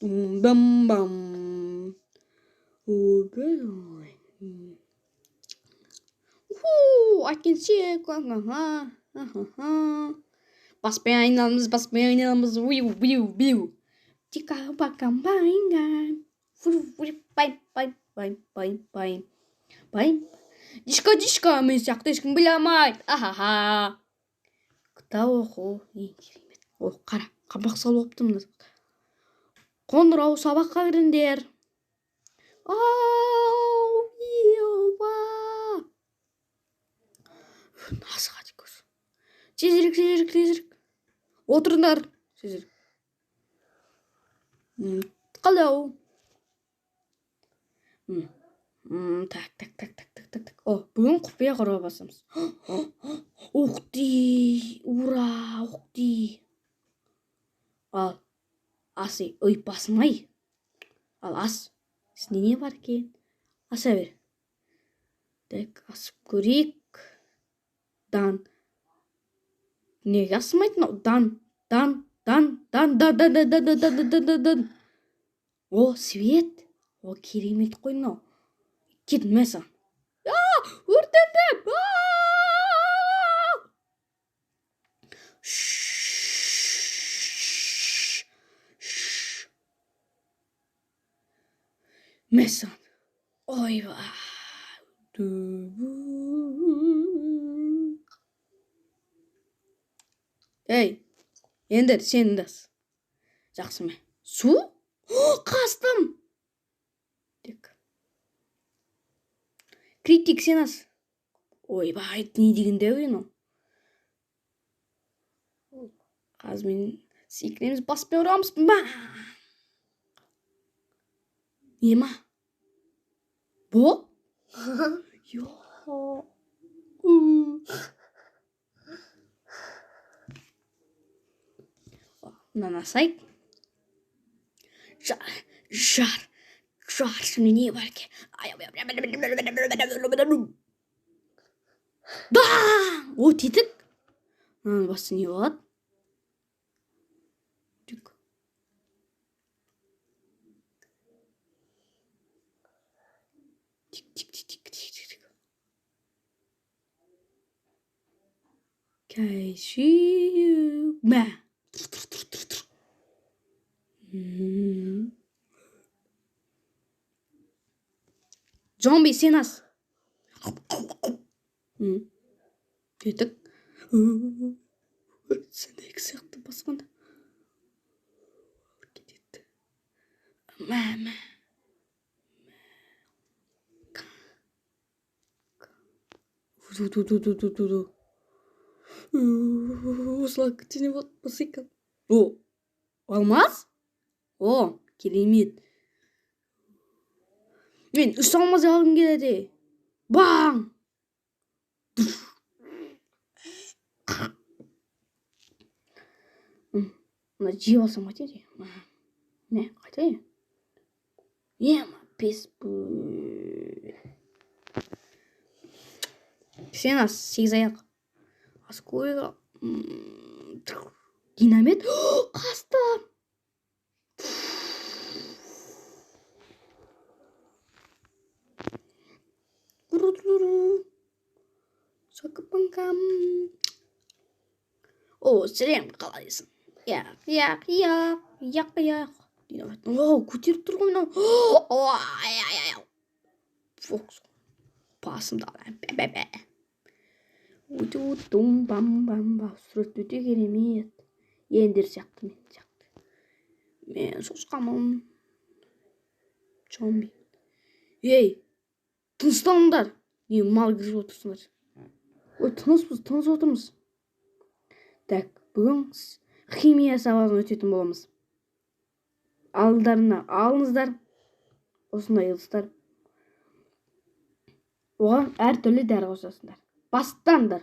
Bum bum. Oh, I can see it. Basmaya inanılmaz. Viu. Tika bakam baingan. Бай. Дишка, мен сияқты ешкім біле алмайды. Ахаха. Кітап оқу ең керемет. О, қара, қабақ салып алыпты мына. Қоңырау сабаққа кіріңдер. Асыға көз. Тезірек. Отырыңдар. Тезірек. Қалау. Так. О, бүгін құпия құра басамыз. Ухти, ура, ухти. Ал, асы, ой, басмай. Ал, ас. Сіне не бар екен? Аса бер. Так, асып көрейік. Дан. Неге асымайтын? Дан. О, свет. О, керемет қой мынау. Кетмесін. Өртендім. Месін. Ойба. Ей, ендер сен дас. Жақсы ма? Су? Қастым. Дек. Критик сен ас. Ойбай, не дегенде ойын? Қазір мен секіреміз баспен ұрамыз. Ема? Бұл? Йо. Мынаны асайық. Жар. Şimdi niye var ki? Да! О, тетік. Мынаның басы не болады? Тик. Кайши. Мә. Зомби сен ас. Тетік. Сен екі сияқты басқанда. Кетеді. Мә. Ду. Осылай күтіне болады басайка. О, алмаз? О, керемет. Мен үш алмаз алғым келеді. Баң! Мына жеп алсам қайтеді? Не, қайтеді? Ема, пес бұл. Сен ас, сегіз аяқ. Ас көйға. Динамит. Қастым. Шақыпынқам. О, сірем қалайсың. Яқ. Динамит. О, көтеріп тұр ғой мынау. Ай. Фокус. Басымда. Бә. Утум бам. Сурет өте керемет. Ендер сияқты мен сияқты. Мен шошқамын. Зомби. Ей, тыныстаныңдар. Не мал кіріп отырсыңдар. Ой, тыныс отырмыз. Так, бүгін химия сабағын өтетін боламыз. Алдарына алыңыздар. Осындай ыдыстар. Оған әр түрлі дәрі қосасыңдар. Бастаңдар.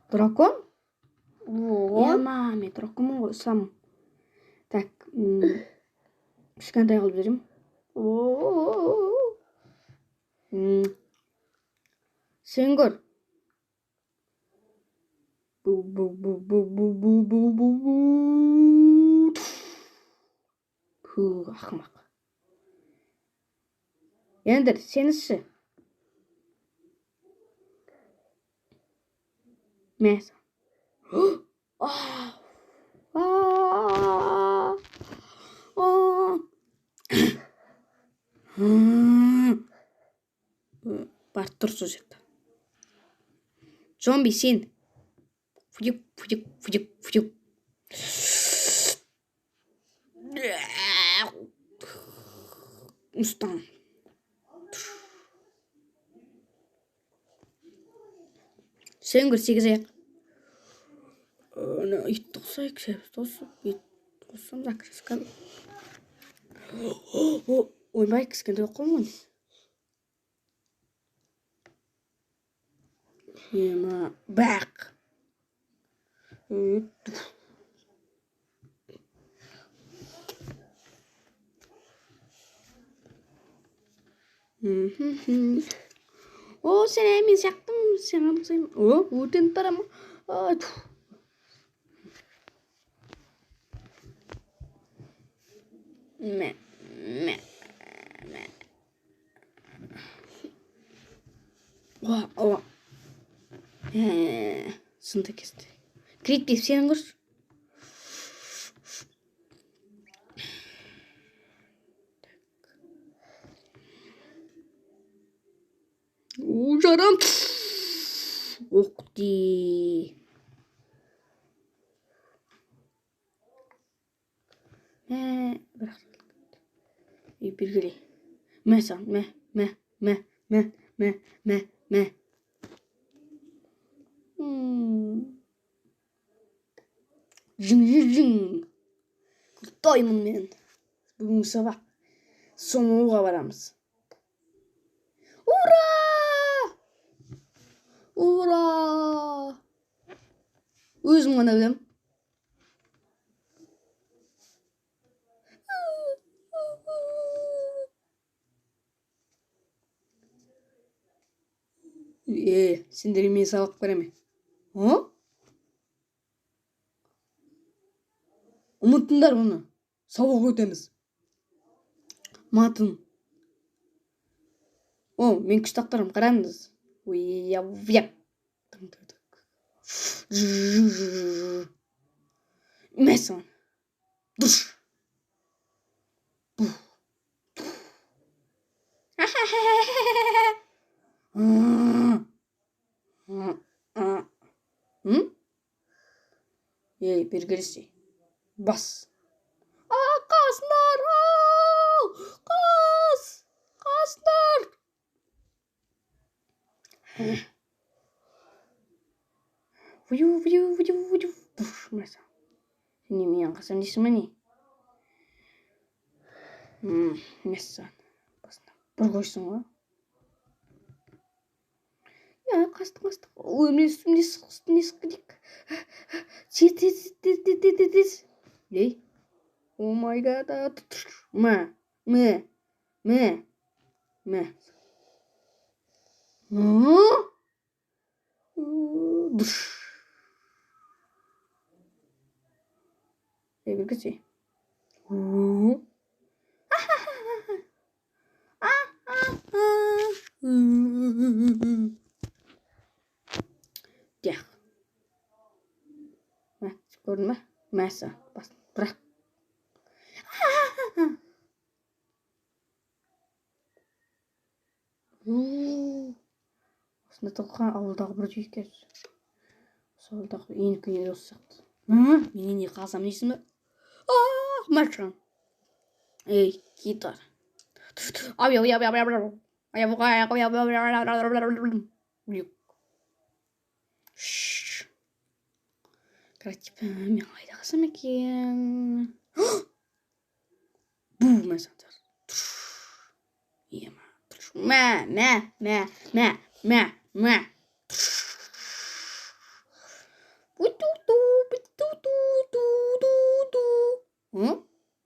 Дракон? Ема, мен драконмын ғой, сам. Так, кішкентай қылып берем. Сен көр. Bu bu bu bu bu bu bu bu bu. Ақымақ. Ендір, сеніші. Мәсі. Бар, тұр сол жерде. Зомби, сен. Фудик, фудик, фудик, фудик. Ұстан. Сен көр 8 аяқ. Итті ұқсайық, ит ұқсам да кіріскал. Ойбай, кішкентай оқылмын. Ема, бәқ. О, сен мен сияқтым, сен ұқсаймын. О, өртеніп барам. Мә. О. Сынды кесті. Кіретпейіп сенің көрші. Жарам. Оқти. Бірақ. Бергілей. Мә сан, мә. Жың. Құттаймын мен. Бүгін сабақ. Сонуға барамыз. Ура! Өзім ғана білем. Сендер мен сабақ береме? Ұмыттыңдар мұны. Сабақ өтеміз. Матын. Мен күш тақтарым, қараңыз. Уяп. Мәсін. Душ. Бергілісі. Бас. Қасындар. Қасындар. Вью. Мәсін. Сені мен қасам дейсің ме не? Мәсін. Бір қойсын ғой. Қастық. Ой, мен үстімде сықыдек. Тез. Ей. О май гад. Мә. Душ. Бергізе. Тяқ. Көрдің бе? Мәсі. Бірақ. Осында тұлқан ауылдағы бір жүйке. Ауылдағы енікіне осы сақты. Менен не қалсам дейсің бе? Мәшін. Ей, гитар. Кратипа, мен қайда қасам екен? Бұ, мәсіңдер. Ема. Мә.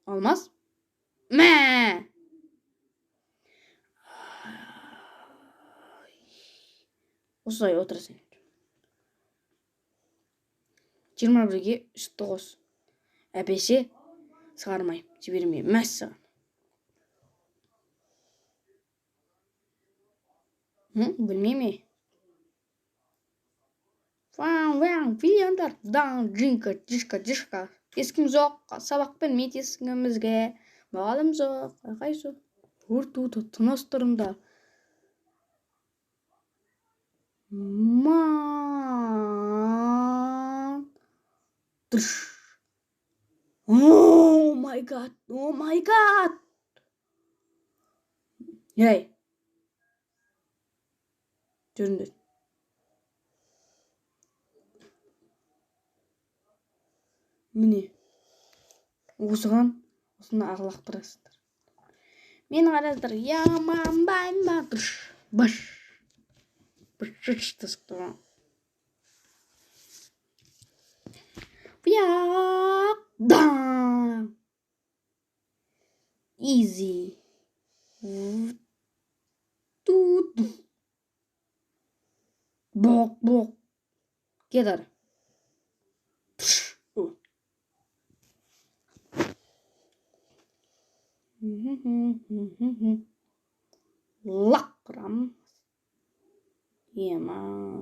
Алмаз? Мә. Осылай отырасың. 21-ге 3-ті қос. Әпеше шығармайым, жібермеймін. Мәссаған. Білмейме. Виляндар, жинка, жишка. Ескім жоқ, сабақпен метескімізге. Мұғалім жоқ, қайсы. Ұртуды, тыныс тұрымда. Oh my god. Ей. Жүріңдер. Міне. Осыны ағылақтырасыздар. Мені қарасыздар. Яман баш. Тысықтыға. Easy. Бок. Кедар. Лақырам. Ема.